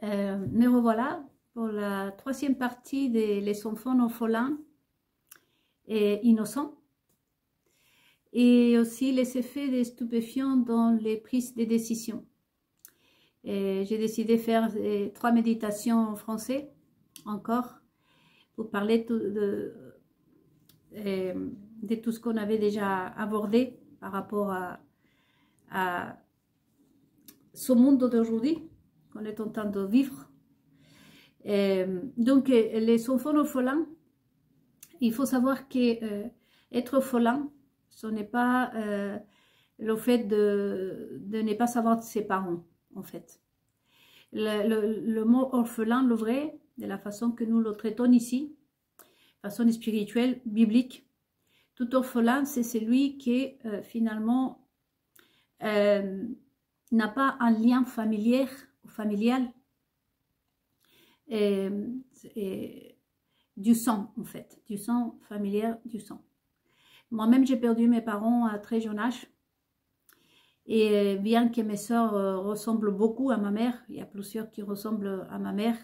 Me revoilà pour la troisième partie des Les enfants orphelins et innocents et aussi les effets des stupéfiants dans les prises de décision. J'ai décidé de faire 3 méditations en français encore pour parler de tout ce qu'on avait déjà abordé par rapport à ce monde d'aujourd'hui qu'on est en train de vivre. Donc, les enfants orphelins, il faut savoir que être orphelin, ce n'est pas le fait de ne pas savoir de ses parents, en fait. Le mot orphelin, le vrai, de la façon que nous le traitons ici, façon spirituelle, biblique, tout orphelin, c'est celui qui finalement n'a pas un lien familial du sang, en fait, du sang familial, du sang. Moi-même, j'ai perdu mes parents à très jeune âge. Et bien que mes sœurs ressemblent beaucoup à ma mère, il y a plusieurs qui ressemblent à ma mère,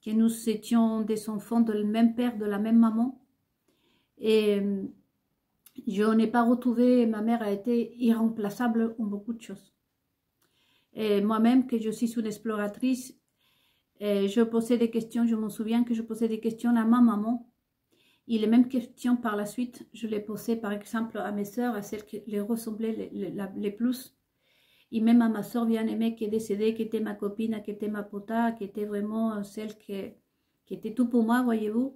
que nous étions des enfants de le même père, de la même maman. Et je n'ai pas retrouvé, ma mère a été irremplaçable en beaucoup de choses. Et moi-même, que je suis une exploratrice, je posais des questions, je me souviens que je posais des questions à ma maman. Et les mêmes questions par la suite, je les posais par exemple à mes sœurs, à celles qui les ressemblaient les plus. Et même à ma sœur bien-aimée qui est décédée, qui était ma copine, qui était ma pota, qui était vraiment celle qui était tout pour moi, voyez-vous.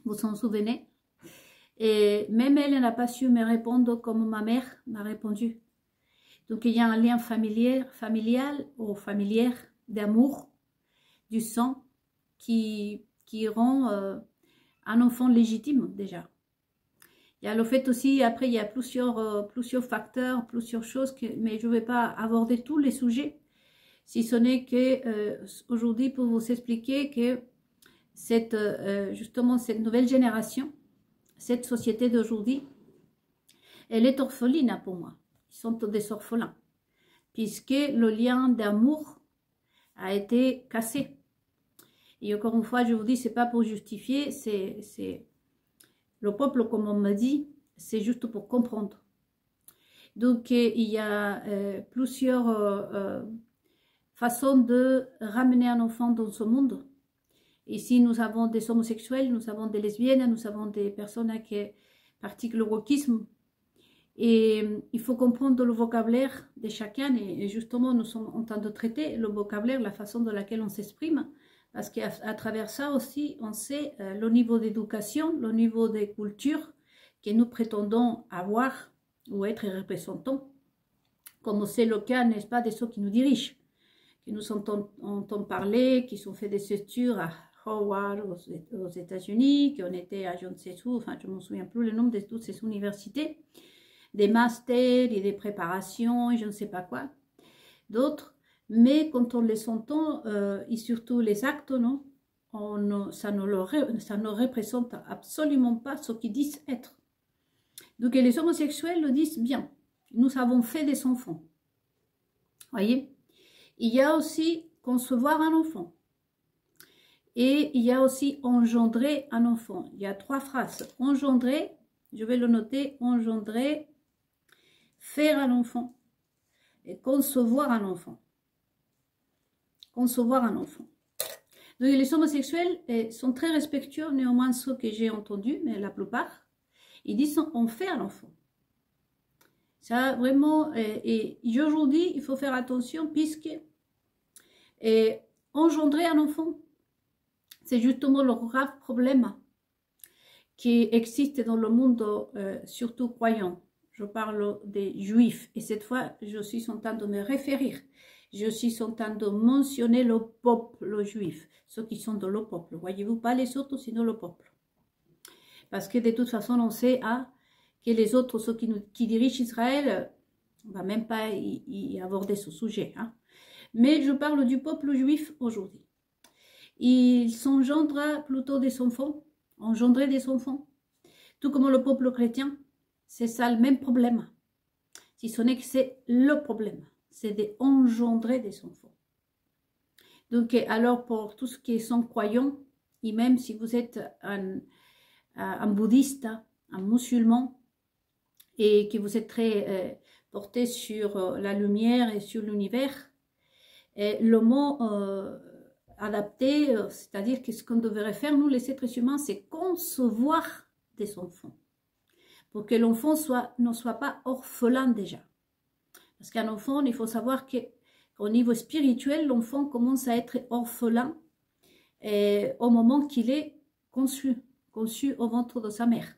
Vous vous en souvenez? Et même elle n'a pas su me répondre comme ma mère m'a répondu. Donc il y a un lien familial ou familière d'amour, du sang, qui rend un enfant légitime déjà. Il y a le fait aussi, après il y a plusieurs facteurs, plusieurs choses, mais je ne vais pas aborder tous les sujets, si ce n'est que aujourd'hui pour vous expliquer que justement cette nouvelle génération, cette société d'aujourd'hui, elle est orpheline pour moi. Ils sont des orphelins, puisque le lien d'amour a été cassé. Et encore une fois, je vous dis, c'est pas pour justifier, c'est le peuple, comme on me dit, c'est juste pour comprendre. Donc, il y a plusieurs façons de ramener un enfant dans ce monde. Ici, nous avons des homosexuels, nous avons des lesbiennes, nous avons des personnes qui pratiquent le wokisme. Et il faut comprendre le vocabulaire de chacun. Et justement, nous sommes en train de traiter le vocabulaire, la façon de laquelle on s'exprime. Parce qu'à travers ça aussi, on sait le niveau d'éducation, le niveau de culture que nous prétendons avoir ou être représentants. Comme c'est le cas, n'est-ce pas, de ceux qui nous dirigent, qui nous entendent parler, qui sont fait des études à Howard aux États-Unis, qui ont été à je ne sais où, enfin je ne me souviens plus le nom de toutes ces universités, des masters et des préparations et je ne sais pas quoi, d'autres. Mais quand on les entend, et surtout les actes, non, ça ne représente absolument pas ce qu'ils disent être. Donc les homosexuels le disent bien. Nous avons fait des enfants. Voyez? Il y a aussi concevoir un enfant. Et il y a aussi engendrer un enfant. Il y a 3 phrases. Engendrer, je vais le noter, engendrer, faire un enfant et concevoir un enfant. Concevoir un enfant. Donc les homosexuels sont très respectueux, néanmoins ceux que j'ai entendus, mais la plupart, ils disent on fait un enfant. Ça vraiment, et aujourd'hui, il faut faire attention puisque engendrer un enfant, c'est justement le grave problème qui existe dans le monde, surtout croyant. Je parle des juifs et cette fois, je suis en train de me référer. Je suis en train de mentionner le peuple juif, ceux qui sont dans le peuple. Voyez-vous, pas les autres, sinon le peuple. Parce que de toute façon, on sait que les autres, ceux qui dirigent Israël, on ne va même pas y aborder ce sujet. Hein. Mais je parle du peuple juif aujourd'hui. Il s'engendra plutôt des enfants, engendrer des enfants, tout comme le peuple chrétien. C'est ça le même problème. Si ce n'est que c'est le problème. C'est d'engendrer des enfants. Donc, alors, pour tout ce qui est sans croyants, et même si vous êtes un bouddhiste, un musulman, et que vous êtes très porté sur la lumière et sur l'univers, le mot adapté, c'est-à-dire que ce qu'on devrait faire, nous les êtres humains, c'est concevoir des enfants. Pour que l'enfant ne soit pas orphelin déjà. Parce qu'un enfant, il faut savoir qu'au niveau spirituel, l'enfant commence à être orphelin au moment qu'il est conçu au ventre de sa mère.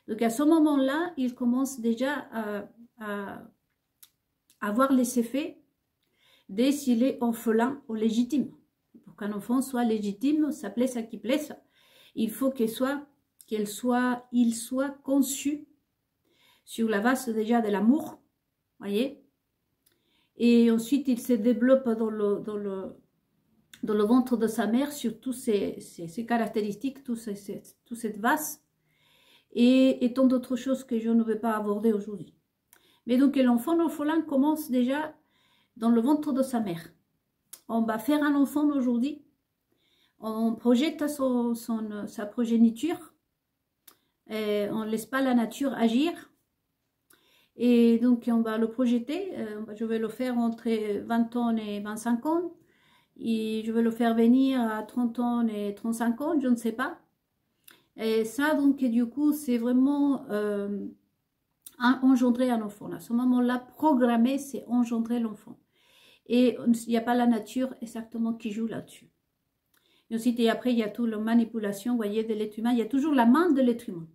Donc à ce moment-là, il commence déjà à avoir les effets dès s'il est orphelin ou légitime. Pour qu'un enfant soit légitime, ça plaise à qui plaise, il faut qu'il soit conçu sur la base déjà de l'amour, voyez. Et ensuite, il se développe dans le ventre de sa mère sur toutes ces caractéristiques, toute cette base, et tant d'autres choses que je ne vais pas aborder aujourd'hui. Mais donc, l'enfant orphelin commence déjà dans le ventre de sa mère. On va faire un enfant aujourd'hui, on projette sa progéniture, et on ne laisse pas la nature agir, et donc on va le projeter, je vais le faire entre 20 ans et 25 ans, et je vais le faire venir à 30 ans et 35 ans, je ne sais pas. Et ça, donc, du coup, c'est vraiment engendrer un enfant. À ce moment-là, programmer, c'est engendrer l'enfant. Et il n'y a pas la nature exactement qui joue là-dessus. Et ensuite, et après, il y a toute la manipulation, vous voyez, de l'être humain. Il y a toujours la main de l'être humain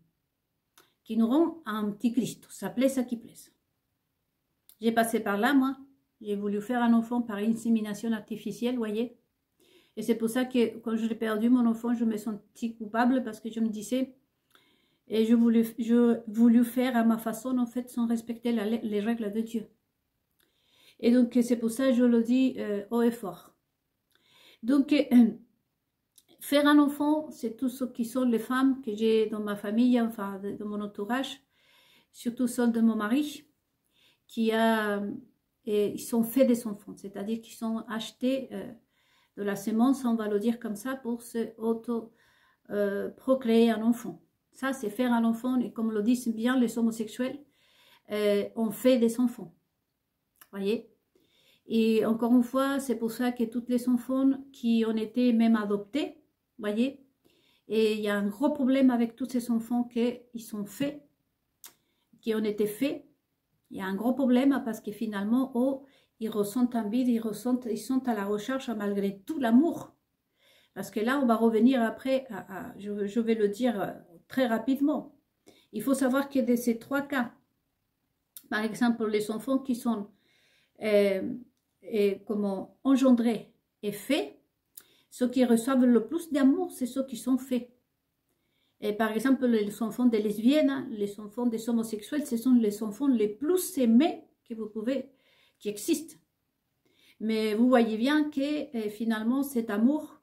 qui nous rend un petit Christ. Ça plaise à qui plaise. J'ai passé par là, moi. J'ai voulu faire un enfant par insémination artificielle, vous voyez. Et c'est pour ça que quand j'ai perdu mon enfant, je me sentis coupable parce que je me disais, et je voulais faire à ma façon, en fait, sans respecter les règles de Dieu. Et donc, c'est pour ça que je le dis haut et fort. Donc, faire un enfant, c'est tout ce qui sont les femmes que j'ai dans ma famille, enfin, de mon entourage, surtout celles de mon mari, ils sont faits des enfants, c'est-à-dire qu'ils sont achetés de la sémence, on va le dire comme ça, pour se procréer un enfant. Ça, c'est faire un enfant, et comme le disent bien les homosexuels, on fait des enfants. Voyez. Et encore une fois, c'est pour ça que tous les enfants qui ont été même adoptés, voyez, et il y a un gros problème avec tous ces enfants qui sont faits, qui ont été faits. Il y a un gros problème parce que finalement, ils ressentent un vide, ils sont à la recherche malgré tout l'amour. Parce que là, on va revenir après, je vais le dire très rapidement. Il faut savoir que de ces trois cas, par exemple, les enfants qui sont comment engendrés et faits, ceux qui reçoivent le plus d'amour, c'est ceux qui sont faits. Et par exemple, les enfants des lesbiennes, les enfants des homosexuels, ce sont les enfants les plus aimés qui existent. Mais vous voyez bien que finalement, cet amour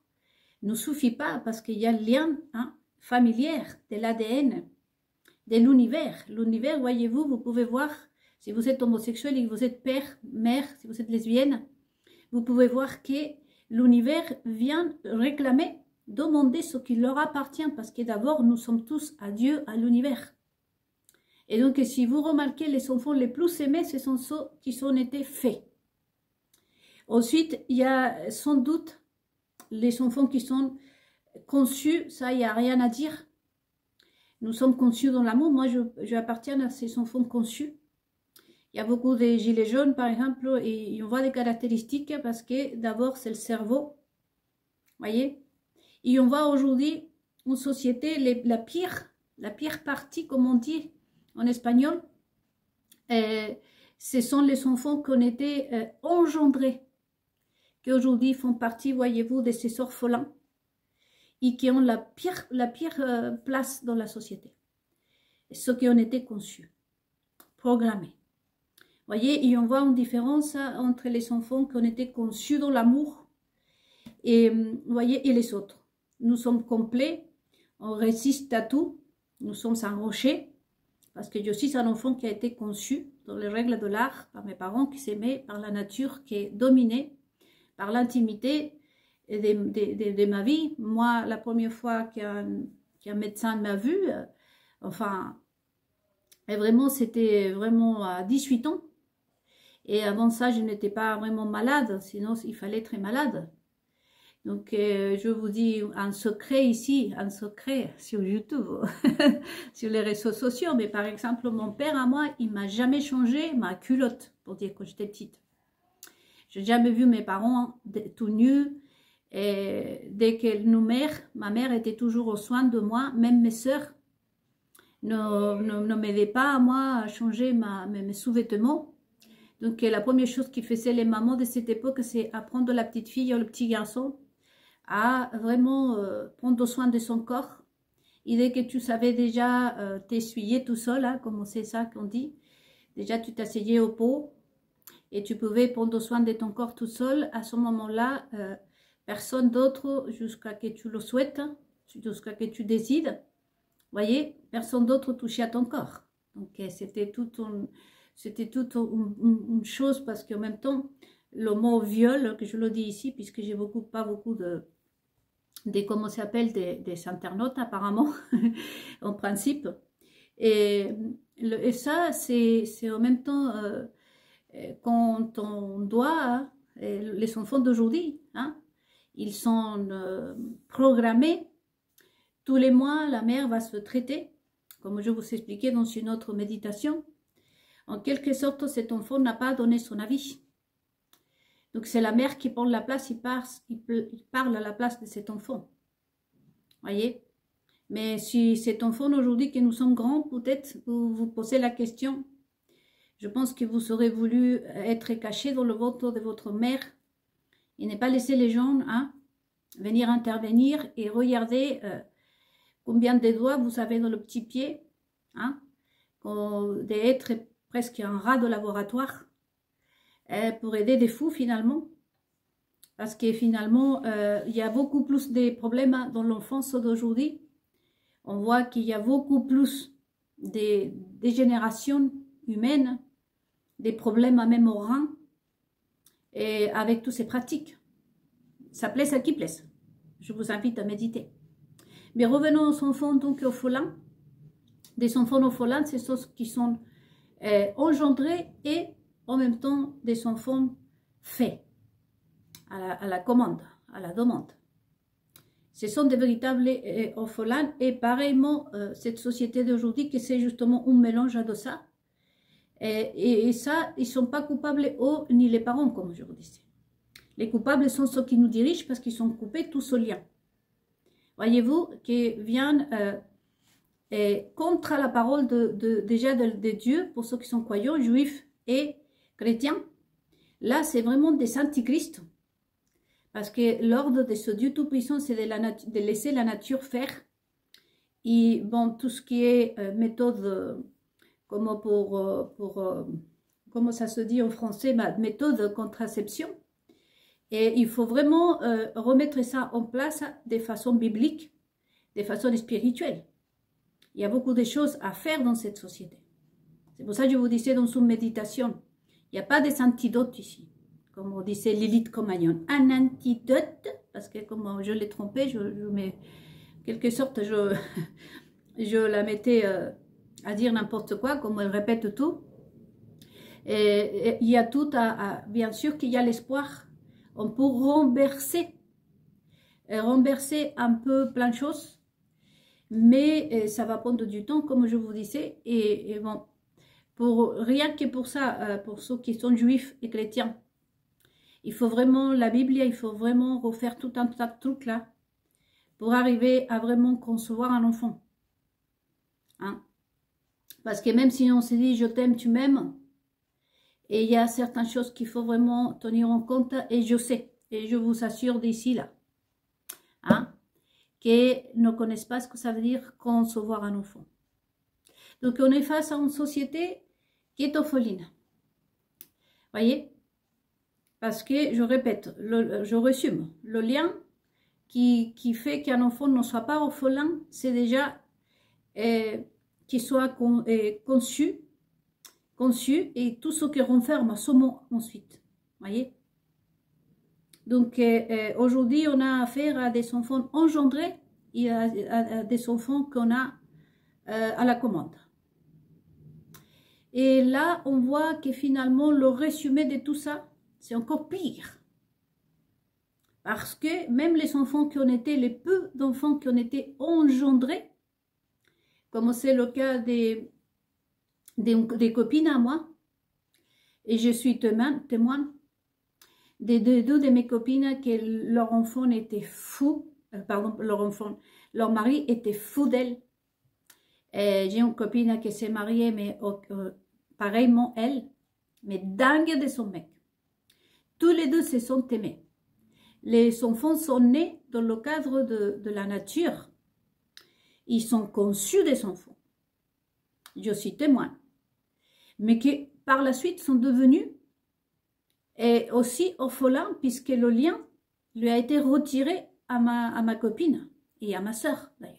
ne suffit pas parce qu'il y a le lien familier de l'ADN, de l'univers. L'univers, voyez-vous, vous pouvez voir, si vous êtes homosexuel et que vous êtes père, mère, si vous êtes lesbienne, vous pouvez voir que l'univers vient réclamer, demander ce qui leur appartient, parce que d'abord, nous sommes tous à Dieu, à l'univers. Et donc, si vous remarquez, les enfants les plus aimés, ce sont ceux qui ont été faits. Ensuite, il y a sans doute les enfants qui sont conçus, ça, il n'y a rien à dire. Nous sommes conçus dans l'amour. Moi, je appartiens à ces enfants conçus. Il y a beaucoup de gilets jaunes, par exemple, et on voit des caractéristiques parce que d'abord, c'est le cerveau. Voyez? Et on voit aujourd'hui une société, la pire partie, comme on dit en espagnol, ce sont les enfants qui ont été engendrés, qui aujourd'hui font partie, voyez-vous, de ces orphelins et qui ont la pire place dans la société. Ceux qui ont été conçus, programmés. Voyez, et on voit une différence entre les enfants qui ont été conçus dans l'amour et, voyez, et les autres. Nous sommes complets, on résiste à tout, nous sommes un rocher, parce que je suis un enfant qui a été conçu dans les règles de l'art par mes parents qui s'aimaient, par la nature qui est dominée, par l'intimité de ma vie. Moi, la première fois qu'un médecin m'a vu, enfin, et vraiment, c'était vraiment à 18 ans. Et avant ça, je n'étais pas vraiment malade, sinon il fallait être malade. Donc, je vous dis un secret ici, un secret sur YouTube, sur les réseaux sociaux. Mais par exemple, mon père à moi, il m'a jamais changé ma culotte, pour dire que j'étais petite. J'ai jamais vu mes parents tout nus. Et dès que ma mère était toujours aux soins de moi, même mes sœurs ne m'aidaient pas à moi à changer mes sous-vêtements. Donc la première chose qui faisaient les mamans de cette époque, c'est apprendre la petite fille ou le petit garçon à vraiment prendre soin de son corps. Et dès que tu savais déjà t'essuyer tout seul, hein, comme c'est ça qu'on dit, déjà tu t'asseyais au pot et tu pouvais prendre soin de ton corps tout seul. À ce moment-là, personne d'autre, jusqu'à que tu le souhaites, jusqu'à que tu décides, voyez, personne d'autre touchait à ton corps. Donc c'était toute une chose, parce qu'en même temps, le mot viol, que je le dis ici, puisque j'ai pas beaucoup de comment ça s'appelle, des internautes apparemment, en principe. Et ça, c'est en même temps, quand on doit, les enfants d'aujourd'hui, hein, ils sont programmés. Tous les mois, la mère va se traiter, comme je vous expliquais dans une autre méditation. En quelque sorte, cet enfant n'a pas donné son avis. Donc c'est la mère qui prend la place, il parle à la place de cet enfant. Voyez? Mais si cet enfant aujourd'hui que nous sommes grands, peut-être vous vous posez la question, je pense que vous aurez voulu être caché dans le ventre de votre mère et ne pas laisser les gens venir intervenir et regarder combien de doigts vous avez dans le petit pied, d'être presque un rat de laboratoire pour aider des fous finalement. Parce que finalement, il y a beaucoup plus de problèmes dans l'enfance d'aujourd'hui. On voit qu'il y a beaucoup plus de dégénération humaine, des problèmes même au rein, et avec toutes ces pratiques. Ça plaise à qui plaise. Je vous invite à méditer. Mais revenons aux enfants donc orphelins. Des enfants orphelins, c'est ceux qui sont engendrés et en même temps des enfants faits à la commande, à la demande. Ce sont des véritables orphelins et pareillement cette société d'aujourd'hui qui c'est justement un mélange de ça. Et ça, ils ne sont pas coupables eux ni les parents, comme je vous disais. Les coupables sont ceux qui nous dirigent parce qu'ils sont coupés tous ce lien. Voyez-vous, qui viennent contre la parole déjà de Dieu, pour ceux qui sont croyants, juifs et chrétiens. Là, c'est vraiment des antichrists. Parce que l'ordre de ce Dieu Tout-Puissant, c'est de laisser la nature faire. Et bon, tout ce qui est méthode, comme comment ça se dit en français, méthode de contraception. Et il faut vraiment remettre ça en place de façon biblique, de façon spirituelle. Il y a beaucoup de choses à faire dans cette société. C'est pour ça que je vous disais dans une méditation, il n'y a pas des antidotes ici. Comme on disait Lilith Comagnon, un antidote, parce que comme je l'ai trompé, quelque sorte, je la mettais à dire n'importe quoi, comme elle répète tout. Et il y a tout bien sûr qu'il y a l'espoir. On peut renverser un peu plein de choses, mais ça va prendre du temps, comme je vous disais. Et bon, rien que pour ça, pour ceux qui sont juifs et chrétiens, il faut vraiment, la Bible, il faut vraiment refaire tout un tas de trucs là, pour arriver à vraiment concevoir un enfant. Parce que même si on se dit, je t'aime, tu m'aimes, et il y a certaines choses qu'il faut vraiment tenir en compte, et je sais, et je vous assure d'ici là, qu'ils ne connaissent pas ce que ça veut dire concevoir un enfant. Donc on est face à une société qui est orpheline. Voyez? Parce que, je répète, je résume, le lien qui fait qu'un enfant ne soit pas orphelin, c'est déjà qu'il soit conçu, et tout ce qui renferme ce mot ensuite. Voyez? Donc aujourd'hui, on a affaire à des enfants engendrés et à des enfants qu'on a à la commande. Et là, on voit que finalement, le résumé de tout ça, c'est encore pire. Parce que même les enfants qui ont été, les peu d'enfants qui ont été engendrés, comme c'est le cas des copines à moi, et je suis témoin des deux de mes copines que leur enfant était fou, pardon, leur mari était fou d'elle. J'ai une copine qui s'est mariée, mais pareillement elle, mais dingue de son mec. Tous les deux se sont aimés. Les enfants sont nés dans le cadre de la nature. Ils sont conçus des enfants. Je suis témoin. Mais qui, par la suite, sont devenus aussi orphelins, puisque le lien lui a été retiré à ma copine et à ma sœur, d'ailleurs.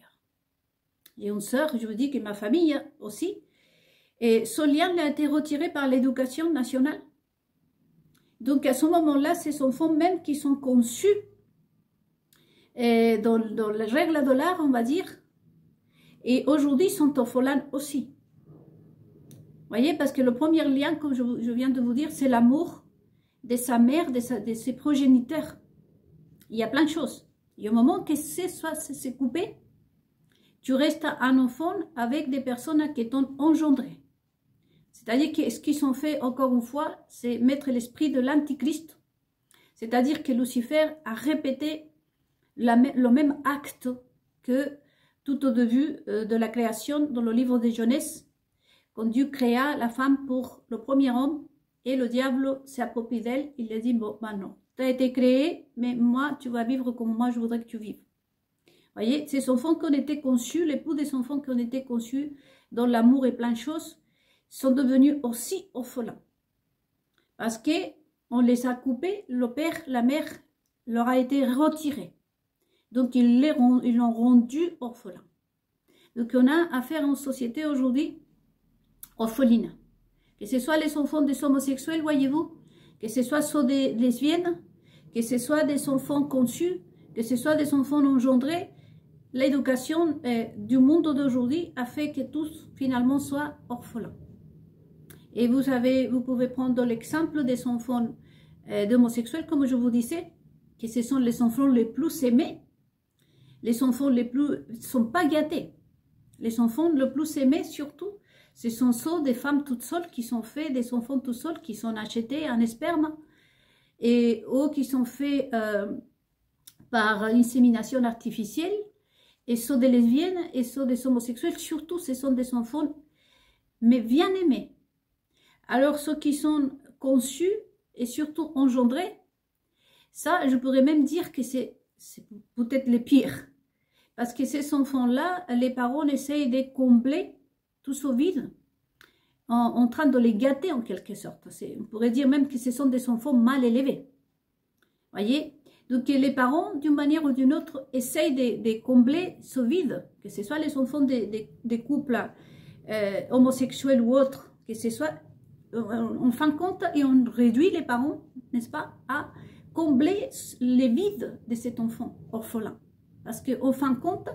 J'ai une sœur, je vous dis que ma famille aussi. Et ce lien lui a été retiré par l'éducation nationale. Donc, à ce moment-là, ces enfants même qui sont conçus dans les règles de l'art, on va dire, et aujourd'hui sont orphelins aussi. Vous voyez, parce que le premier lien, comme je viens de vous dire, c'est l'amour de sa mère, de ses progéniteurs. Il y a plein de choses. Et au moment que c'est coupé, tu restes un enfant avec des personnes qui t'ont engendré. C'est-à-dire que ce qu'ils ont fait, encore une fois, c'est mettre l'esprit de l'antichrist. C'est-à-dire que Lucifer a répété le même acte que tout au début de la création dans le livre de Genèse, quand Dieu créa la femme pour le premier homme, et le diable s'est approprié d'elle, il lui a dit, bon, ben non, tu as été créé, mais moi, tu vas vivre comme moi, je voudrais que tu vives. Vous voyez, ces enfants qui ont été conçus, l'époux des enfants qui ont été conçus dans l'amour et plein de choses, sont devenus aussi orphelins. Parce qu'on les a coupés, le père, la mère leur a été retiré. Donc ils l'ont rendu orphelins. Donc on a affaire à une société aujourd'hui orpheline. Que ce soit les enfants des homosexuels, voyez-vous, que ce soit ceux des lesbiennes, que ce soit des enfants conçus, que ce soit des enfants engendrés, l'éducation du monde d'aujourd'hui a fait que tous finalement soient orphelins. Et vous pouvez prendre l'exemple des enfants d'homosexuels, comme je vous disais, que ce sont les enfants les plus aimés. Les enfants les plus ne sont pas gâtés. Les enfants les plus aimés, surtout, ce sont ceux des femmes toutes seules qui sont faits, des enfants tout seuls qui sont achetés en sperme, ou qui sont faits par insémination artificielle, et ceux des lesbiennes et ceux des homosexuels, surtout, ce sont des enfants, mais bien aimés. Alors, ceux qui sont conçus et surtout engendrés, ça, je pourrais même dire que c'est peut-être les pires. Parce que ces enfants-là, les parents essayent de combler tout ce vide en train de les gâter en quelque sorte. On pourrait dire même que ce sont des enfants mal élevés. Voyez? Donc les parents, d'une manière ou d'une autre, essayent de combler ce vide, que ce soit les enfants des couples homosexuels ou autres, que ce soit, en fin de compte, et on réduit les parents, n'est-ce pas, à combler les vides de cet enfant orphelin. Parce qu'en fin de compte,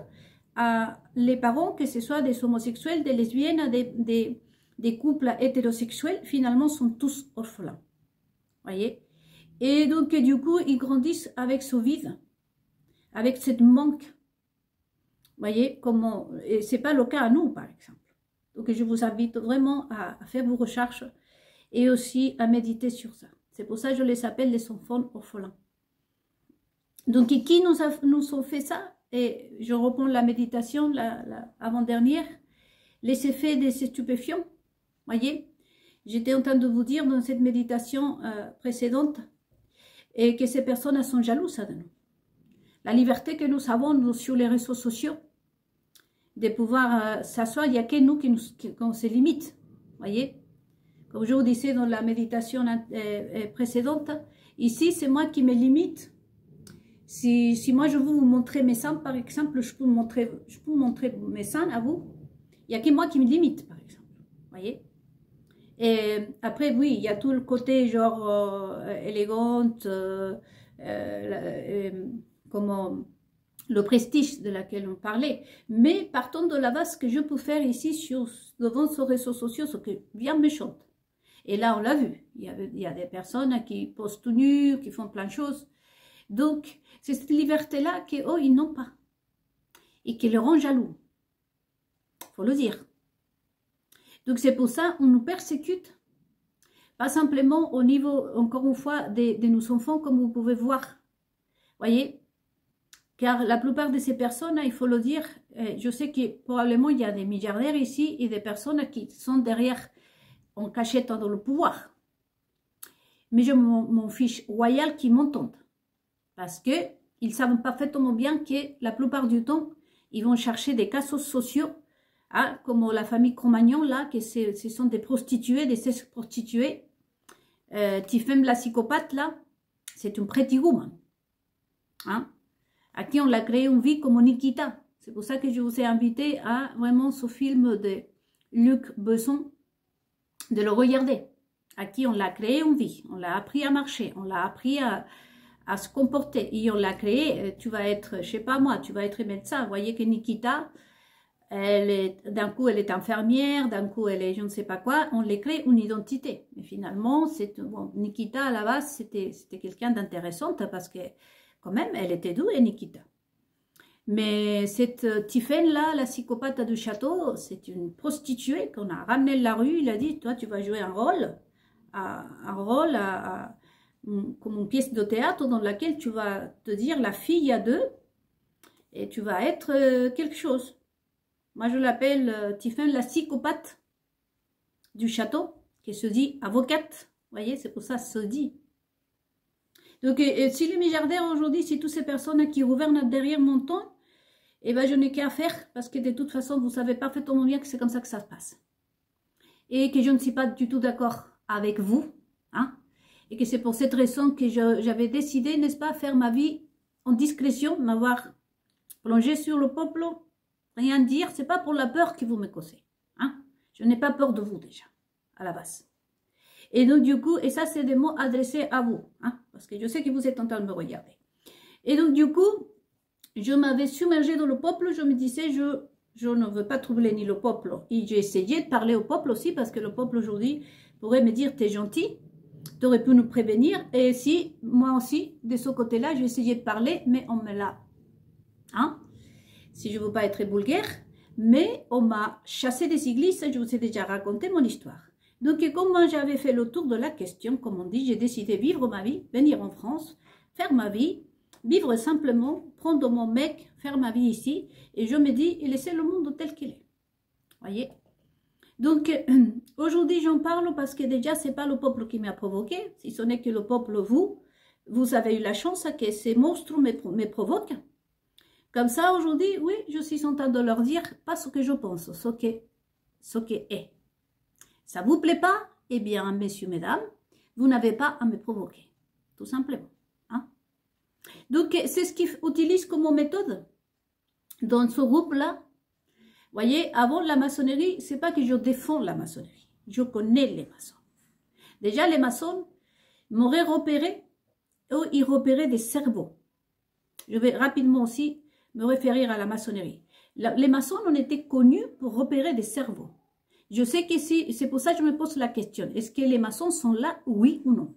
les parents, que ce soit des homosexuels, des lesbiennes, des couples hétérosexuels, finalement, sont tous orphelins. Voyez? Et donc, du coup, ils grandissent avec ce vide, avec cette manque. Voyez comment, et ce n'est pas le cas à nous, par exemple. Donc, je vous invite vraiment à faire vos recherches et aussi à méditer sur ça. C'est pour ça que je les appelle les enfants orphelins. Donc, qui nous ont fait ça? Et je reprends la méditation, avant-dernière, les effets des stupéfiants. Voyez, j'étais en train de vous dire dans cette méditation précédente et que ces personnes sont jalouses de nous. La liberté que nous avons sur les réseaux sociaux, de pouvoir s'asseoir, il n'y a que nous qu'on se limite. Voyez, comme je vous disais dans la méditation précédente, ici c'est moi qui me limite. Si moi je veux vous montrer mes seins, par exemple, je peux vous montrer mes seins à vous. Il n'y a que moi qui me limite, par exemple. Voyez? Et après, oui, il y a tout le côté genre élégante, comment, le prestige de laquelle on parlait. Mais partons de là-bas, ce que je peux faire ici devant ces réseaux sociaux, c'est bien méchante. Et là, on l'a vu. Il y a des personnes qui posent tout nu, qui font plein de choses. Donc, c'est cette liberté-là qu'eux, ils n'ont pas. Et qui les rend jaloux. Il faut le dire. Donc, c'est pour ça qu'on nous persécute. Pas simplement au niveau, encore une fois, de nos enfants, comme vous pouvez voir. Voyez? Car la plupart de ces personnes, il faut le dire, je sais que probablement il y a des milliardaires ici et des personnes qui sont derrière, en cachette dans le pouvoir. Mais je m'en fiche royal qui m'entendent. Parce qu'ils savent parfaitement bien que la plupart du temps, ils vont chercher des cas sociaux, hein, comme la famille Cro-Magnon, là, que ce sont des prostituées, des sex-prostituées. Tifem, la psychopathe, là, c'est une pretty woman. Hein? À qui on l'a créé une vie comme Nikita. C'est pour ça que je vous ai invité à vraiment ce film de Luc Besson, de le regarder. À qui on l'a créé une vie, on l'a appris à marcher, on l'a appris à se comporter. Et on l'a créé, tu vas être, je sais pas moi, tu vas être médecin. Vous voyez que Nikita, d'un coup elle est infirmière, d'un coup elle est je ne sais pas quoi, on les crée une identité. Mais finalement, bon, Nikita à la base, c'était quelqu'un d'intéressante parce que quand même, elle était douée, Nikita. Mais cette Tiffaine-là, la psychopathe du château, c'est une prostituée qu'on a ramenée de la rue. Il a dit, toi, tu vas jouer un rôle comme une pièce de théâtre dans laquelle tu vas te dire la fille à deux et tu vas être quelque chose. Moi, je l'appelle Tiffaine, la psychopathe du château, qui se dit avocate. Vous voyez, c'est pour ça se dit. Donc, si les milliardaires aujourd'hui, si toutes ces personnes qui gouvernent derrière mon temps, eh ben, je n'ai qu'à faire parce que de toute façon, vous savez parfaitement bien que c'est comme ça que ça se passe. Et que je ne suis pas du tout d'accord avec vous. Hein, et que c'est pour cette raison que j'avais décidé, n'est-ce pas, faire ma vie en discrétion, m'avoir plongé sur le peuple, rien dire. C'est pas pour la peur que vous me causez. Hein, je n'ai pas peur de vous déjà, à la base. Et donc, du coup, et ça, c'est des mots adressés à vous, hein, parce que je sais que vous êtes en train de me regarder. Et donc, du coup, je m'avais submergée dans le peuple, je me disais, je ne veux pas troubler ni le peuple. Et j'ai essayé de parler au peuple aussi, parce que le peuple aujourd'hui pourrait me dire, t'es gentil, t'aurais pu nous prévenir. Et si, moi aussi, de ce côté-là, j'ai essayé de parler, mais on me l'a, hein, si je ne veux pas être vulgaire, mais on m'a chassé des églises, je vous ai déjà raconté mon histoire. Donc, comme j'avais fait le tour de la question, comme on dit, j'ai décidé de vivre ma vie, venir en France, faire ma vie, vivre simplement, prendre mon mec, faire ma vie ici, et je me dis, et laisser le monde tel qu'il est. Voyez? Donc, aujourd'hui, j'en parle parce que déjà, ce n'est pas le peuple qui m'a provoqué, si ce n'est que le peuple, vous avez eu la chance que ces monstres me provoquent. Comme ça, aujourd'hui, oui, je suis en train de leur dire, pas ce que je pense, ce qui est. Ça ne vous plaît pas? Eh bien, messieurs, mesdames, vous n'avez pas à me provoquer. Tout simplement. Hein? Donc, c'est ce qu'ils utilisent comme méthode dans ce groupe-là. Vous voyez, avant la maçonnerie, ce n'est pas que je défends la maçonnerie. Je connais les maçons. Déjà, les maçons m'auraient repéré, ou ils repéraient des cerveaux. Je vais rapidement aussi me référer à la maçonnerie. Les maçons, on était connus pour repérer des cerveaux. Je sais que c'est pour ça que je me pose la question. Est-ce que les maçons sont là, oui ou non?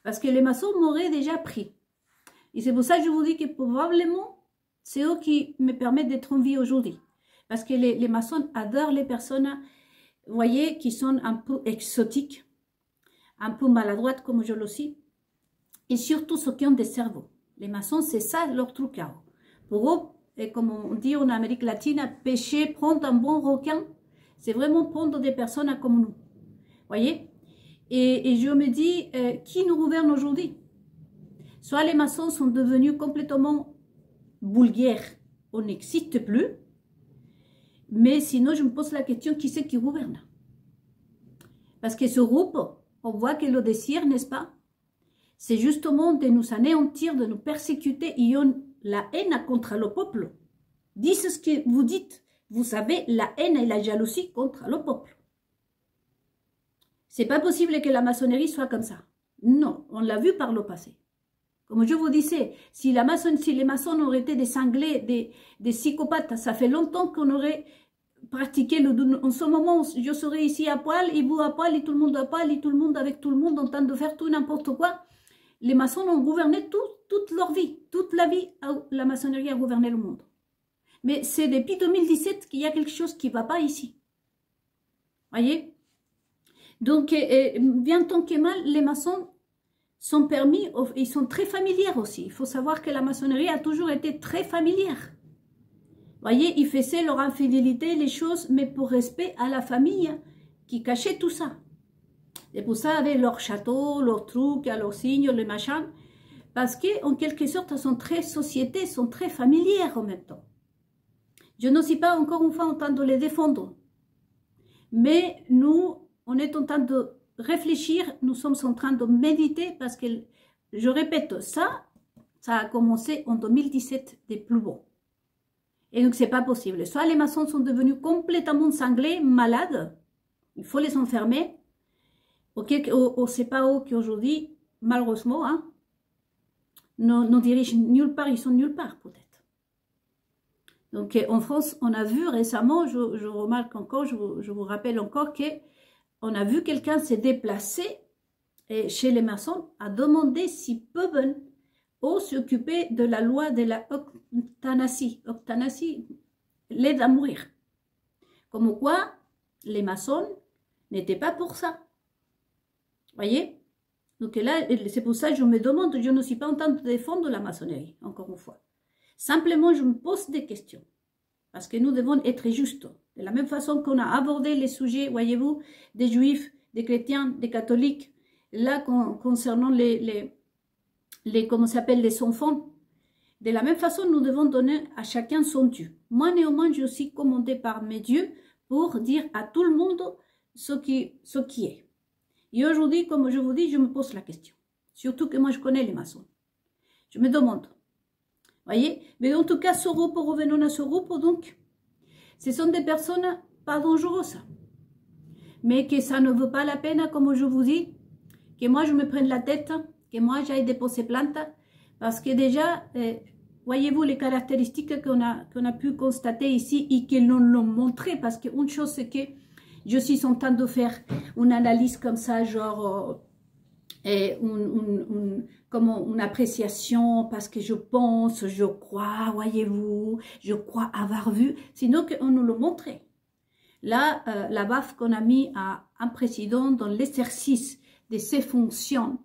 Parce que les maçons m'auraient déjà pris. Et c'est pour ça que je vous dis que probablement, c'est eux qui me permettent d'être en vie aujourd'hui. Parce que les maçons adorent les personnes, vous voyez, qui sont un peu exotiques, un peu maladroites comme je le suis. Et surtout ceux qui ont des cerveaux. Les maçons, c'est ça leur truc. Pour eux, et comme on dit en Amérique latine, pêcher, prendre un bon requin, c'est vraiment prendre des personnes comme nous. Voyez? Et je me dis, qui nous gouverne aujourd'hui? Soit les maçons sont devenus complètement vulgaires, on n'existe plus. Mais sinon, je me pose la question, qui c'est qui gouverne? Parce que ce groupe, on voit que le désir, n'est-ce pas? C'est justement de nous anéantir, de nous persécuter. Ils ont la haine contre le peuple. Dites ce que vous dites. Vous savez, la haine et la jalousie contre le peuple. C'est pas possible que la maçonnerie soit comme ça. Non, on l'a vu par le passé. Comme je vous disais, si les maçons auraient été des cinglés, des psychopathes, ça fait longtemps qu'on aurait pratiqué en ce moment, je serais ici à poil, et vous à poil, et tout le monde à poil, et tout le monde avec tout le monde en train de faire tout n'importe quoi. Les maçons ont gouverné toute leur vie, toute la vie, la maçonnerie a gouverné le monde. Mais c'est depuis 2017 qu'il y a quelque chose qui ne va pas ici. Voyez? Donc, bien tant que mal, les maçons sont permis, ils sont très familières aussi. Il faut savoir que la maçonnerie a toujours été très familière. Voyez, ils faisaient leur infidélité, les choses, mais pour respect à la famille qui cachait tout ça. Et pour ça, avec leur château, leurs trucs, leurs signes, les machins, parce qu'en quelque sorte, elles sont très sociétés, sont très familières en même temps. Je ne suis pas encore une fois en train de les défendre, mais nous, on est en train de réfléchir, nous sommes en train de méditer parce que, je répète, ça a commencé en 2017 des plus bons. Et donc, c'est pas possible. Soit les maçons sont devenus complètement cinglés, malades, il faut les enfermer. Okay, au CEPAO qui aujourd'hui, malheureusement, hein, ne dirigent nulle part, ils sont nulle part peut-être. Donc en France, on a vu récemment, je remarque encore, je vous rappelle encore qu'on a vu quelqu'un se déplacer chez les maçons à demander s'ils peuvent s'occuper de la loi de la euthanasie, l'aide à mourir. Comme quoi, les maçons n'étaient pas pour ça. Voyez? Donc là, c'est pour ça que je me demande, je ne suis pas en train de défendre la maçonnerie, encore une fois. Simplement, je me pose des questions. Parce que nous devons être justes. De la même façon qu'on a abordé les sujets, voyez-vous, des juifs, des chrétiens, des catholiques, là, concernant comment s'appelle, les enfants, de la même façon, nous devons donner à chacun son dû. Moi, néanmoins, je suis commandée par mes dieux pour dire à tout le monde ce qui est. Et aujourd'hui, comme je vous dis, je me pose la question. Surtout que moi, je connais les maçons. Je me demande. Voyez? Mais en tout cas, ce groupe, revenons à ce groupe, donc, ce sont des personnes pas dangereuses. Mais que ça ne vaut pas la peine, comme je vous dis, que moi, je me prenne la tête, que moi, j'aille déposer plainte. Parce que déjà, voyez-vous les caractéristiques qu'on a pu constater ici et qu'ils nous l'ont montré. Parce qu'une chose, c'est que je suis en train de faire une analyse comme ça, genre comme une appréciation, parce que je pense, je crois, voyez-vous, je crois avoir vu, sinon qu'on nous le montrait. Là, la baffe qu'on a mis à un président dans l'exercice de ses fonctions,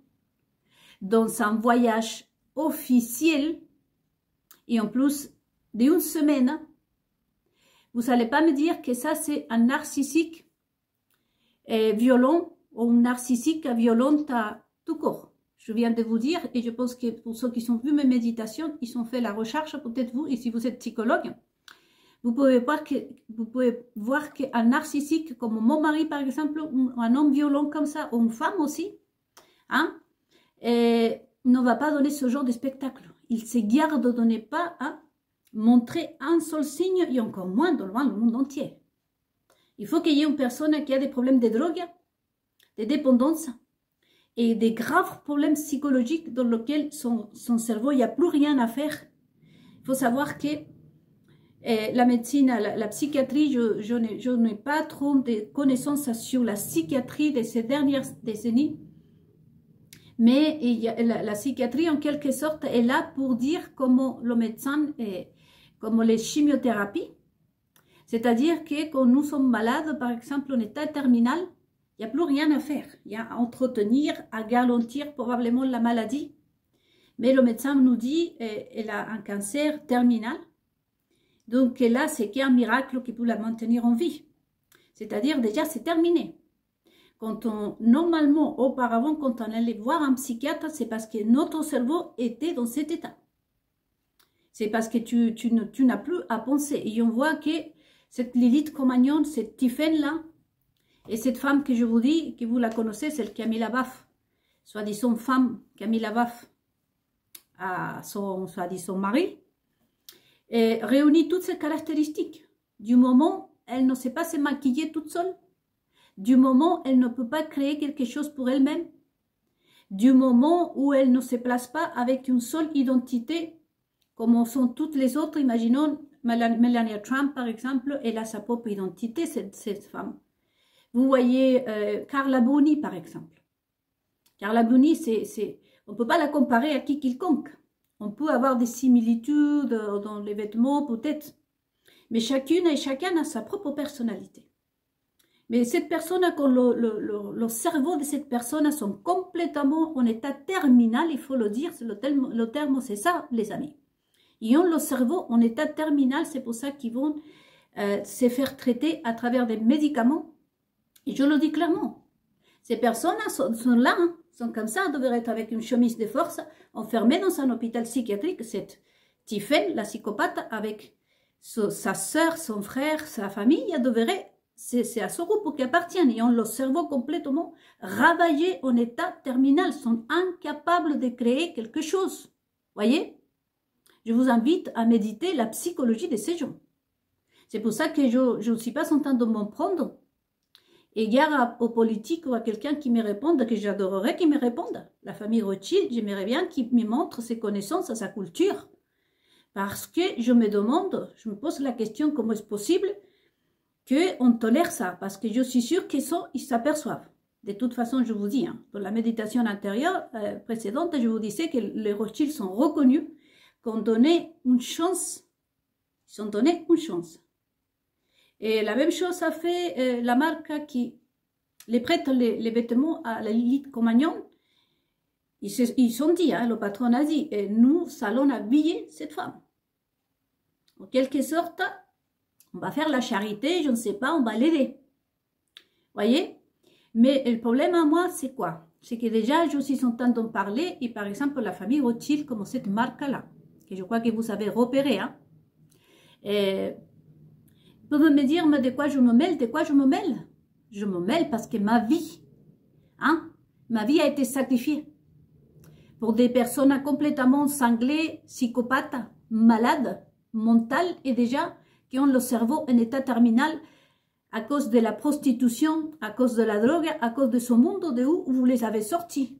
dans un voyage officiel, et en plus d'une semaine, vous n'allez pas me dire que ça c'est un narcissique violent ou un narcissique violent à tout court. Je viens de vous dire, et je pense que pour ceux qui ont vu mes méditations, ils ont fait la recherche, peut-être vous, et si vous êtes psychologue, vous pouvez voir qu'un narcissique, comme mon mari par exemple, un homme violent comme ça, ou une femme aussi, hein, ne va pas donner ce genre de spectacle. Il se garde de ne pas montrer un seul signe, et encore moins devant le monde entier. Il faut qu'il y ait une personne qui a des problèmes de drogue, de dépendance, et des graves problèmes psychologiques dans lesquels son cerveau, il n'y a plus rien à faire. Il faut savoir que la médecine, la psychiatrie, je n'ai pas trop de connaissances sur la psychiatrie de ces dernières décennies, mais la psychiatrie, en quelque sorte, est là pour dire comment le médecin, comme les chimiothérapies, c'est-à-dire que quand nous sommes malades, par exemple en état terminal, il n'y a plus rien à faire. Il y a à entretenir, à garantir probablement la maladie. Mais le médecin nous dit qu'elle a un cancer terminal. Donc là, c'est qu'il y a un miracle qui peut la maintenir en vie. C'est-à-dire déjà, c'est terminé. Normalement, auparavant, quand on allait voir un psychiatre, c'est parce que notre cerveau était dans cet état. C'est parce que tu n'as plus à penser. Et on voit que cette Lilith Cro-Magnon, cette Tiphaine-là, et cette femme que je vous dis, que vous la connaissez, celle qui a mis la baffe, soi-disant femme qui a mis la baffe à son soi-disant mari, et réunit toutes ces caractéristiques. Du moment, elle ne sait pas se maquiller toute seule. Du moment, elle ne peut pas créer quelque chose pour elle-même. du moment où elle ne se place pas avec une seule identité, comme sont toutes les autres. Imaginons Melania Trump, par exemple, elle a sa propre identité, cette femme. Vous voyez Carla Bruni, par exemple. Carla Bruni, on ne peut pas la comparer à qui quiconque. On peut avoir des similitudes dans les vêtements, peut-être. Mais chacune et chacun a sa propre personnalité. Mais cette personne, le cerveau de cette personne sont complètement en état terminal, il faut le dire, le terme c'est ça, les amis. Ils ont le cerveau en état terminal, c'est pour ça qu'ils vont se faire traiter à travers des médicaments. Et je le dis clairement. Ces personnes sont là, hein, sont comme ça, devraient être avec une chemise de force, enfermées dans un hôpital psychiatrique. Cette Tiffen, la psychopathe, avec sa sœur, son frère, sa famille, elle devrait... C'est à ce groupe qui appartiennent. Ils ont le cerveau complètement ravagé en état terminal. Ils sont incapables de créer quelque chose. Voyez? Je vous invite à méditer la psychologie de ces gens. C'est pour ça que je ne suis pas en train de m'en prendre égard aux politiques ou à quelqu'un qui me réponde, que j'adorerais qu'il me réponde. La famille Rothschild, j'aimerais bien qu'il me montre ses connaissances, sa culture. Parce que je me demande, je me pose la question, comment est-ce possible qu'on tolère ça, parce que je suis sûre qu'ils s'aperçoivent. De toute façon, je vous dis, hein, dans la méditation antérieure, précédente, je vous disais que les Rothschild sont reconnus, qu'on donnait une chance. Ils sont donnés une chance. Et la même chose a fait la marque qui les prête les vêtements à la Lilith Comagnon. Ils sont dit, hein, le patron a dit, nous allons habiller cette femme. En quelque sorte, on va faire la charité, je ne sais pas, on va l'aider. Voyez? Mais le problème à moi, c'est quoi? C'est que déjà, je suis en train d'en parler, et par exemple, la famille Rothschild, comme cette marque-là, que je crois que vous avez repéré, hein. Vous pouvez me dire, mais de quoi je me mêle? De quoi je me mêle? Je me mêle parce que ma vie, hein, ma vie a été sacrifiée pour des personnes complètement cinglées, psychopathes, malades, mentales, et déjà, qui ont le cerveau en état terminal à cause de la prostitution, à cause de la drogue, à cause de ce monde de où vous les avez sortis.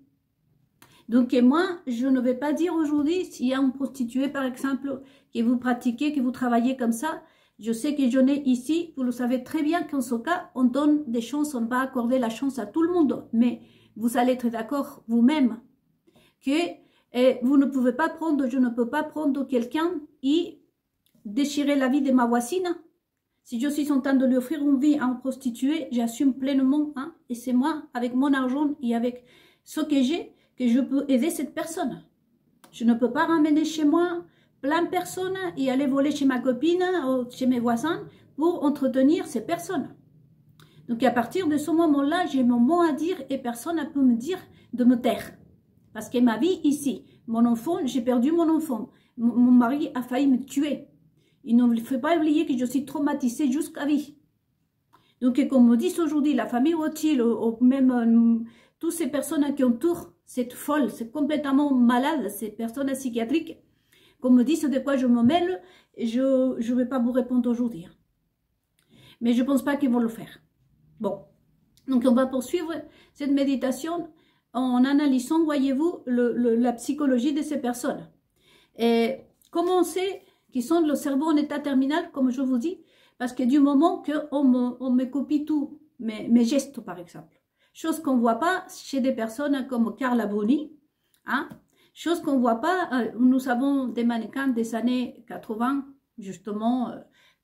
Donc moi, je ne vais pas dire aujourd'hui, s'il y a une prostituée par exemple, que vous pratiquez, que vous travaillez comme ça, je sais que j'en ai ici, vous le savez très bien qu'en ce cas, on donne des chances, on va accorder la chance à tout le monde, mais vous allez être d'accord vous-même que vous ne pouvez pas prendre, je ne peux pas prendre quelqu'un et déchirer la vie de ma voisine. Si je suis en train de lui offrir une vie à une prostituée, j'assume pleinement, hein, et c'est moi, avec mon argent et avec ce que j'ai, que je peux aider cette personne. Je ne peux pas ramener chez moi plein de personnes et aller voler chez ma copine ou chez mes voisins pour entretenir ces personnes. Donc à partir de ce moment-là, j'ai mon mot à dire et personne ne peut me dire de me taire. Parce que ma vie ici, mon enfant, j'ai perdu mon enfant. Mon mari a failli me tuer. Il ne faut pas oublier que je suis traumatisée jusqu'à vie. Donc, comme me disent aujourd'hui, la famille Rothschild, ou même toutes ces personnes qui entourent cette folle, c'est complètement malade, ces personnes psychiatriques, comme me disent de quoi je me mêle, je ne vais pas vous répondre aujourd'hui. Mais je ne pense pas qu'ils vont le faire. Bon, donc on va poursuivre cette méditation en analysant, voyez-vous, la psychologie de ces personnes. Et comment on sait qu'ils sont le cerveau en état terminal, comme je vous dis, parce que du moment qu'on me copie tout, mes gestes par exemple, chose qu'on ne voit pas chez des personnes comme Carla Bruni, hein, chose qu'on ne voit pas, nous avons des mannequins des années 80, justement,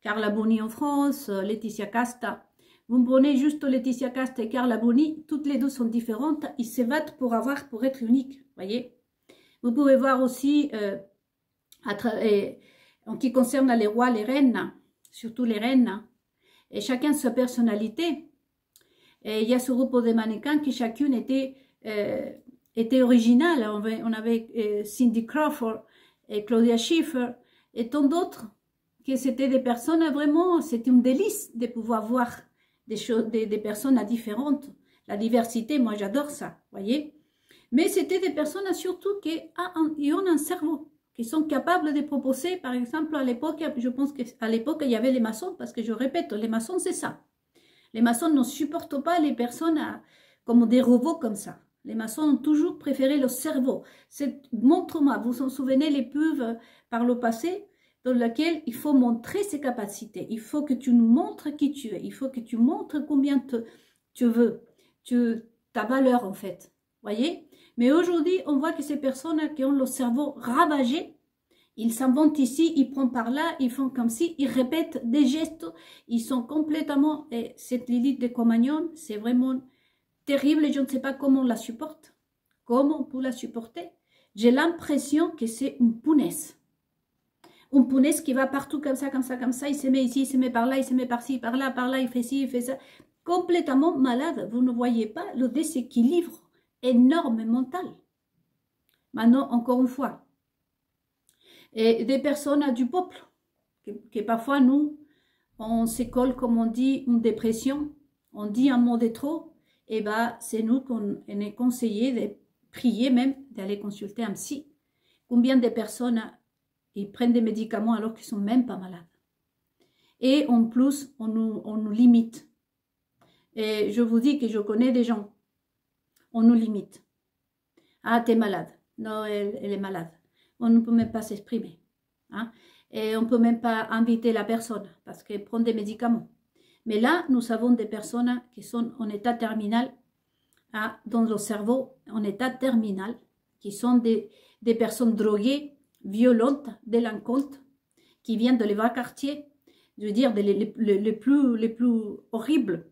Carla Bruni en France, Laetitia Casta. Vous me prenez juste Laetitia Casta et Carla Bruni, toutes les deux sont différentes, ils se battent pour être uniques, voyez. Vous pouvez voir aussi, en qui concerne les rois, les reines, surtout les reines, et chacun sa personnalité. Et il y a ce groupe de mannequins qui chacune était originale. On avait Cindy Crawford et Claudia Schiffer et tant d'autres, que c'était des personnes vraiment, c'était un délice de pouvoir voir des personnes différentes. La diversité, moi j'adore ça, voyez. Mais c'était des personnes surtout qui ont un cerveau, qui sont capables de proposer, par exemple, à l'époque, je pense qu'à l'époque, il y avait les maçons, parce que je répète, les maçons, c'est ça. Les maçons ne supportent pas les personnes comme des robots comme ça. Les maçons ont toujours préféré le cerveau. Montre-moi, vous vous souvenez les pubs par le passé dans laquelle il faut montrer ses capacités. Il faut que tu nous montres qui tu es. Il faut que tu montres combien tu veux. Ta valeur en fait. Voyez? Mais aujourd'hui, on voit que ces personnes qui ont le cerveau ravagé, ils s'en vont ici, ils prennent par là, ils font comme si, ils répètent des gestes, ils sont complètement... Et cette Lilith de Cro-Magnon, c'est vraiment terrible et je ne sais pas comment on la supporte. Comment on peut la supporter? J'ai l'impression que c'est une punaise. Une punaise qui va partout comme ça, comme ça, comme ça. Il se met ici, il se met par là, il se met par-ci, par là, il fait ci, il fait ça. Complètement malade. Vous ne voyez pas le déséquilibre énorme mental. Maintenant, encore une fois, et des personnes du peuple, que parfois nous, on s'école, comme on dit, une dépression, on dit un mot de trop, et bien c'est nous qu'on est conseillé de prier même, d'aller consulter un psy. Combien de personnes ils prennent des médicaments alors qu'ils ne sont même pas malades. Et en plus, on nous limite. Et je vous dis que je connais des gens, on nous limite. Ah, t'es malade. Non, elle est malade. On ne peut même pas s'exprimer. Hein? Et on ne peut même pas inviter la personne parce qu'elle prend des médicaments. Mais là, nous avons des personnes qui sont en état terminal, hein, dans le cerveau, en état terminal, qui sont des personnes droguées, violentes, délinquantes, qui viennent de les bas quartiers, je veux dire, les plus horribles.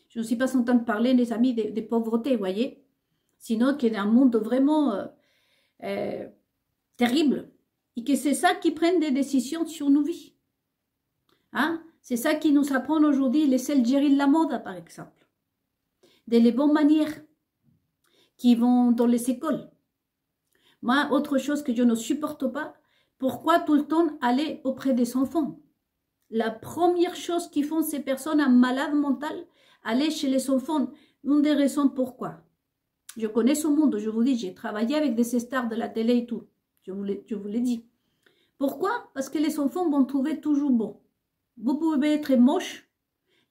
Je ne suis pas entendue parler, les amis, des pauvretés, vous voyez. Sinon, qu'il y a un monde vraiment terrible. Et que c'est ça qui prend des décisions sur nos vies. Hein? C'est ça qui nous apprend aujourd'hui les sels gérer la mode, par exemple. Les bonnes manières qui vont dans les écoles. Moi, autre chose que je ne supporte pas, pourquoi tout le temps aller auprès des enfants? La première chose qu'ils font ces personnes malades mentales, aller chez les enfants. Une des raisons pourquoi. Je connais ce monde, je vous dis, j'ai travaillé avec des stars de la télé et tout. Je vous l'ai dit. Pourquoi? Parce que les enfants vont trouver toujours bon. Vous pouvez être moche.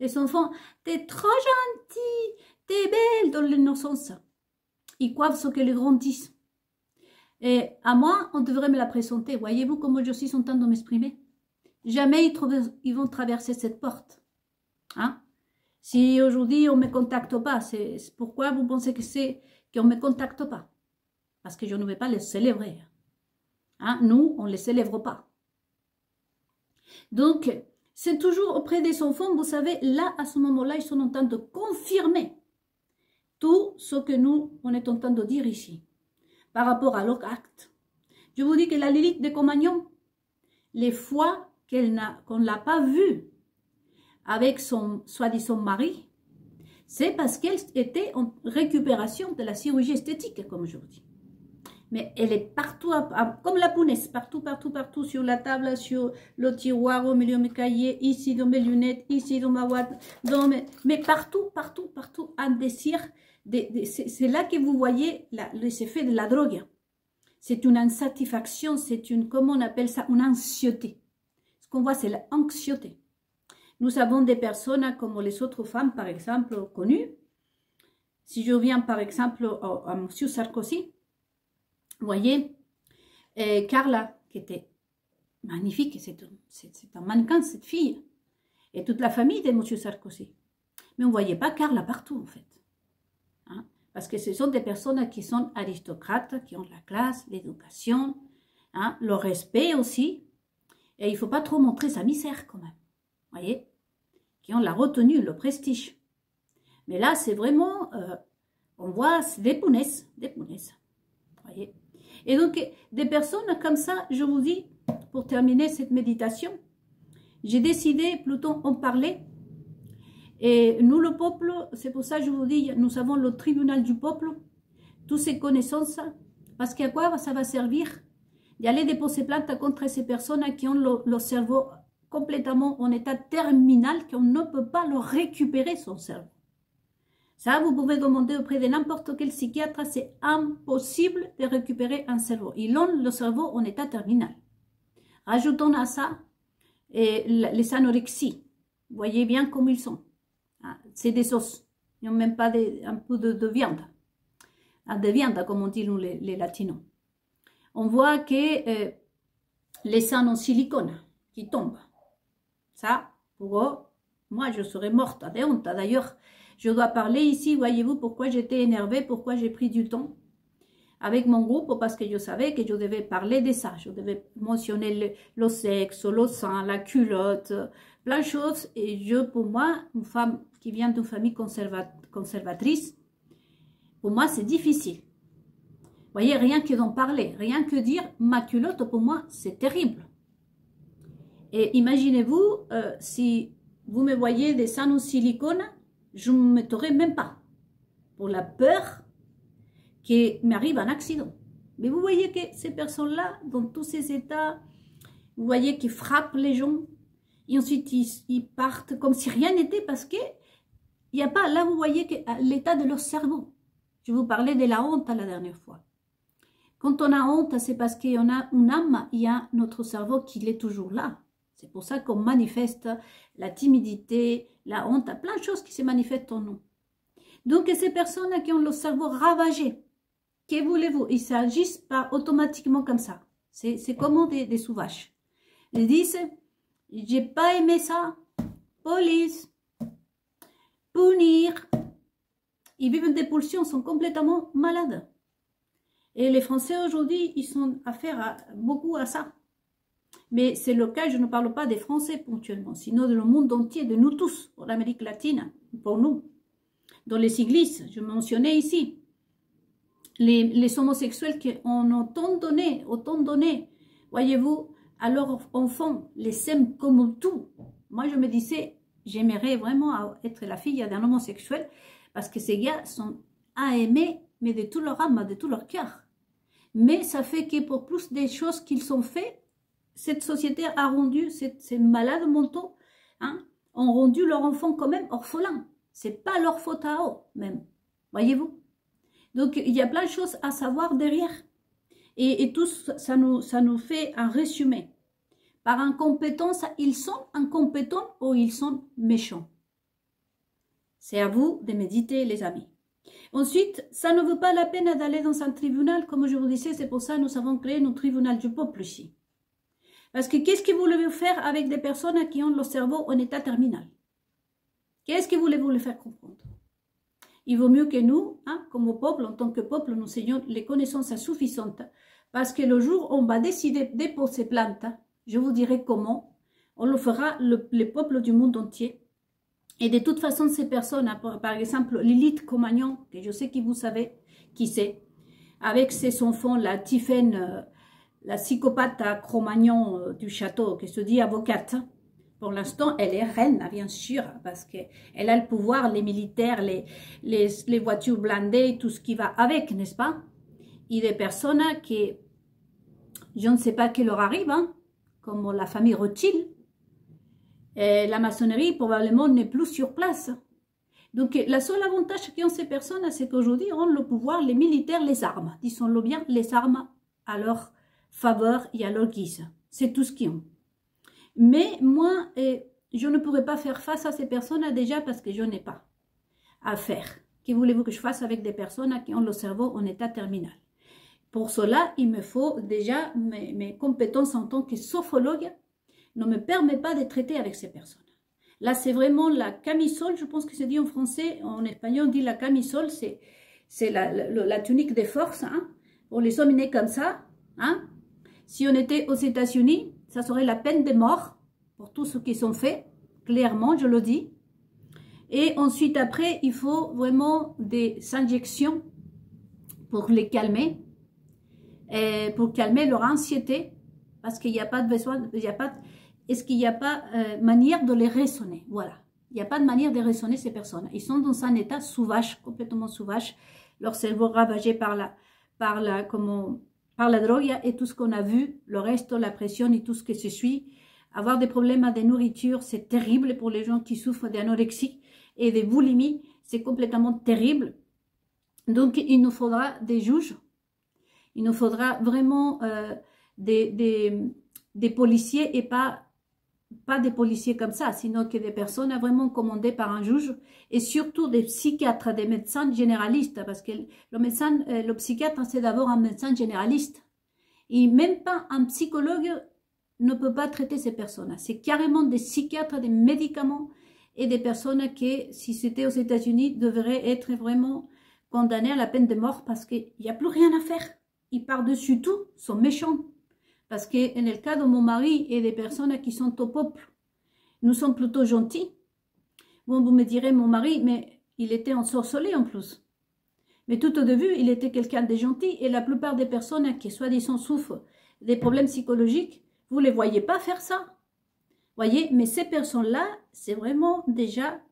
Les enfants, t'es trop gentil, t'es belle dans l'innocence. Ils croient ce que les grands disent. Et à moi, on devrait me la présenter. Voyez-vous comment je suis en train de m'exprimer? Jamais ils vont traverser cette porte. Hein? Si aujourd'hui on ne me contacte pas, c'est pourquoi vous pensez que c'est qu'on ne me contacte pas? Parce que je ne vais pas les célébrer. Hein? Nous, on ne les célèbre pas. Donc, c'est toujours auprès des enfants, vous savez, là, à ce moment-là, ils sont en train de confirmer tout ce que nous, on est en train de dire ici, par rapport à leur acte. Je vous dis que la Lilith de Cro-Magnon, les fois qu'on ne l'a pas vue avec son soi-disant mari, c'est parce qu'elle était en récupération de la chirurgie esthétique, comme je vous dis. Mais elle est partout, comme la punaise, partout, sur la table, sur le tiroir, au milieu de mes cahiers, ici dans mes lunettes, ici dans ma boîte, mais partout, un désir. C'est là que vous voyez les effets de la drogue. C'est une insatisfaction, c'est une, comment on appelle ça, une anxiété. Ce qu'on voit, c'est l'anxiété. Nous avons des personnes comme les autres femmes, par exemple, connues. Si je reviens, par exemple, à M. Sarkozy, vous voyez, Carla, qui était magnifique, c'est un mannequin, cette fille, et toute la famille de M. Sarkozy. Mais on ne voyait pas Carla partout, en fait. Hein? Parce que ce sont des personnes qui sont aristocrates, qui ont la classe, l'éducation, hein, le respect aussi. Et il ne faut pas trop montrer sa misère, quand même. Vous voyez? Qui ont la retenue, le prestige. Mais là, c'est vraiment, on voit des punaises, Vous voyez? Et donc, des personnes comme ça, je vous dis, pour terminer cette méditation, j'ai décidé plutôt en parler. Et nous, le peuple, c'est pour ça que je vous dis, nous avons le tribunal du peuple, toutes ces connaissances, parce qu'à quoi ça va servir d'aller déposer plainte contre ces personnes qui ont le cerveau complètement en état terminal, qu'on ne peut pas leur récupérer son cerveau. Ça, vous pouvez demander auprès de n'importe quel psychiatre, c'est impossible de récupérer un cerveau. Ils ont le cerveau en état terminal. Rajoutons à ça les anorexies. Vous voyez bien comme ils sont. C'est des os. Ils n'ont même pas un peu de viande. Adevianda, comme on dit nous les latinos. On voit que les seins en silicone qui tombent. Ça, pour eux, moi, je serais morte de honte. D'ailleurs, je dois parler ici, voyez-vous, pourquoi j'étais énervée, pourquoi j'ai pris du temps avec mon groupe, parce que je savais que je devais parler de ça. Je devais mentionner le sexe, le sein, la culotte, plein de choses. Et pour moi, une femme qui vient d'une famille conservatrice, pour moi, c'est difficile. Vous voyez, rien que d'en parler, rien que dire ma culotte, pour moi, c'est terrible. Et imaginez-vous, si vous me voyez des seins en silicone, je ne me mettrai même pas. Pour la peur qu'il m'arrive un accident. Mais vous voyez que ces personnes-là, dans tous ces états, vous voyez qu'ils frappent les gens, et ensuite ils partent comme si rien n'était, parce que il n'y a pas, là vous voyez que l'état de leur cerveau. Je vous parlais de la honte la dernière fois. Quand on a honte, c'est parce qu'il y en a une âme, il y a notre cerveau qui est toujours là. C'est pour ça qu'on manifeste la timidité, la honte, plein de choses qui se manifestent en nous. Donc ces personnes qui ont le cerveau ravagé, que voulez-vous? Ils s'agissent pas automatiquement comme ça. C'est comme des sauvages. Ils disent, j'ai pas aimé ça, police, punir. Ils vivent des pulsions, sont complètement malades. Et les Français aujourd'hui, ils sont affaire beaucoup à ça. Mais c'est le cas, je ne parle pas des Français ponctuellement, sinon de le monde entier, de nous tous, pour l'Amérique latine, pour nous. Dans les églises, je mentionnais ici, les homosexuels qui ont autant donné, voyez-vous, à leurs enfants, les aiment comme tout. Moi, je me disais, j'aimerais vraiment être la fille d'un homosexuel, parce que ces gars sont à aimer, mais de tout leur âme, de tout leur cœur. Mais ça fait que pour plus des choses qu'ils ont fait, cette société a rendu, ces malades mentaux, hein, ont rendu leur enfant quand même orphelin. C'est pas leur faute à eux, même. Voyez-vous? Donc, il y a plein de choses à savoir derrière. Et tout ça nous fait un résumé. Par incompétence, ils sont incompétents ou ils sont méchants. C'est à vous de méditer, les amis. Ensuite, ça ne vaut pas la peine d'aller dans un tribunal. Comme je vous disais, c'est pour ça que nous avons créé notre tribunal du peuple ici. Parce que qu'est-ce que vous voulez faire avec des personnes qui ont le cerveau en état terminal? Qu'est-ce que voulez-vous les faire comprendre? Il vaut mieux que nous, hein, comme peuple, en tant que peuple, nous ayons les connaissances suffisantes. Parce que le jour où on va décider de déposer plainte, je vous dirai comment, on le fera le peuple du monde entier. Et de toute façon, ces personnes, par exemple, Lilith Comagnon, que je sais que vous savez qui c'est, avec ses enfants, la Tiffaine, la psychopathe à Cro-Magnon du château, qui se dit avocate. Pour l'instant, elle est reine, bien sûr, parce qu'elle a le pouvoir, les militaires, les voitures blindées, tout ce qui va avec, n'est-ce pas? Et des personnes qui, je ne sais pas qui leur arrive, hein, comme la famille Rothschild. Et la maçonnerie, probablement, n'est plus sur place. Donc, le seul avantage qu'ont ces personnes, c'est qu'aujourd'hui, on a le pouvoir, les militaires, les armes. Disons-le bien, les armes à leur faveur et à leur guise. C'est tout ce qu'ils ont. Mais moi, je ne pourrais pas faire face à ces personnes déjà parce que je n'ai pas à faire. Que voulez-vous que je fasse avec des personnes qui ont le cerveau en état terminal? Pour cela, il me faut déjà mes compétences en tant que sophrologue ne me permet pas de traiter avec ces personnes. Là, c'est vraiment la camisole, je pense que c'est dit en français, en espagnol on dit la camisole, c'est la tunique de force, hein, pour les hommes nés comme ça, hein. Si on était aux États-Unis, ça serait la peine de mort pour tout ce qui sont faits, clairement, je le dis. Et ensuite, après, il faut vraiment des injections pour les calmer, et pour calmer leur anxiété, parce qu'il n'y a pas de besoin, est-ce qu'il n'y a pas manière de les raisonner? Voilà. Il n'y a pas de manière de raisonner ces personnes. Ils sont dans un état sauvage, complètement sauvage. Leur cerveau ravagé par la drogue et tout ce qu'on a vu, le reste, la pression et tout ce qui se suit. Avoir des problèmes de nourriture, c'est terrible pour les gens qui souffrent d'anorexie et de boulimie. C'est complètement terrible. Donc, il nous faudra des juges. Il nous faudra vraiment des policiers et pas pas des policiers comme ça, sinon que des personnes vraiment commandées par un juge, et surtout des psychiatres, des médecins généralistes, parce que le psychiatre, c'est d'abord un médecin généraliste. Et même pas un psychologue ne peut pas traiter ces personnes. C'est carrément des psychiatres, des médicaments et des personnes qui, si c'était aux États-Unis, devraient être vraiment condamnées à la peine de mort parce qu'il n'y a plus rien à faire. Ils par-dessus tout sont méchants. Parce que dans le cas de mon mari et des personnes qui sont au peuple, nous sommes plutôt gentils. Bon, vous me direz, mon mari, mais il était ensorcelé en plus. Mais tout au début, il était quelqu'un de gentil et la plupart des personnes qui, soi-disant, souffrent des problèmes psychologiques, vous ne les voyez pas faire ça. Voyez, mais ces personnes-là, c'est vraiment déjà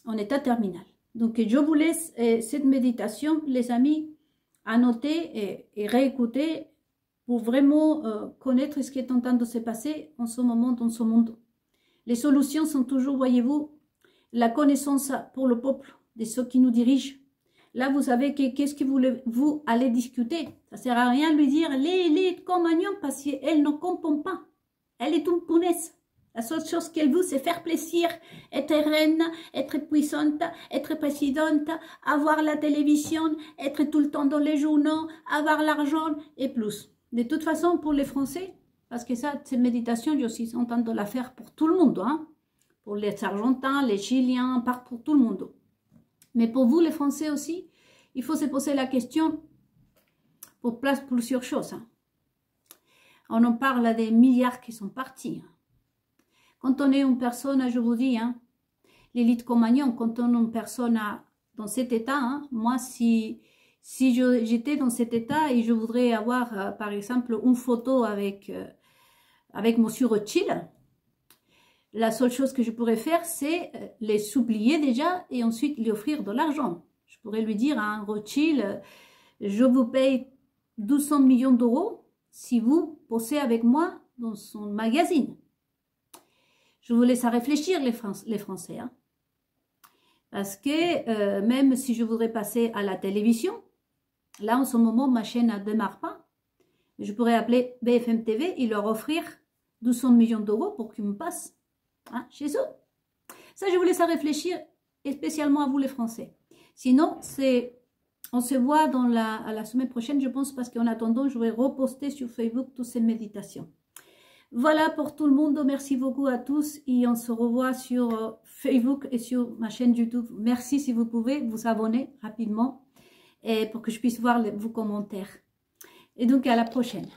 en état terminal. Donc, je vous laisse cette méditation, les amis, à noter et réécouter pour vraiment connaître ce qui est en train de se passer en ce moment dans ce monde. Les solutions sont toujours, voyez-vous, la connaissance pour le peuple, de ceux qui nous dirigent. Là, vous savez qu'est-ce que vous allez discuter. Ça ne sert à rien de lui dire les compagnons parce qu'elle ne comprend pas. Elle est une punaise. La seule chose qu'elle veut, c'est faire plaisir, être reine, être puissante, être présidente, avoir la télévision, être tout le temps dans les journaux, avoir l'argent et plus. De toute façon, pour les Français, parce que ça, cette méditation, je suis en train de la faire pour tout le monde, hein? Pour les Argentins, les Chiliens, pour tout le monde. Mais pour vous, les Français aussi, il faut se poser la question pour plusieurs choses. Hein. On en parle des milliards qui sont partis. Quand on est une personne, je vous dis, hein, l'élite Cro-Magnon, quand on est une personne dans cet état, hein, moi, si j'étais dans cet état et je voudrais avoir, par exemple, une photo avec Monsieur Rothschild, la seule chose que je pourrais faire, c'est les supplier déjà et ensuite lui offrir de l'argent. Je pourrais lui dire à un Rothschild, je vous paye 200 millions d'euros si vous posez avec moi dans son magazine. Je vous laisse à réfléchir les Français. Hein. Parce que même si je voudrais passer à la télévision, là en ce moment ma chaîne ne démarre pas, je pourrais appeler BFM TV et leur offrir 200 millions d'euros pour qu'ils me passent. Hein, chez eux. Ça, je vous laisse à réfléchir, et spécialement à vous les Français. Sinon, on se voit à la semaine prochaine, je pense, parce qu'en attendant, je vais reposter sur Facebook toutes ces méditations. Voilà pour tout le monde. Merci beaucoup à tous et on se revoit sur Facebook et sur ma chaîne YouTube. Merci si vous pouvez vous abonner rapidement et pour que je puisse voir vos commentaires. Et donc, à la prochaine.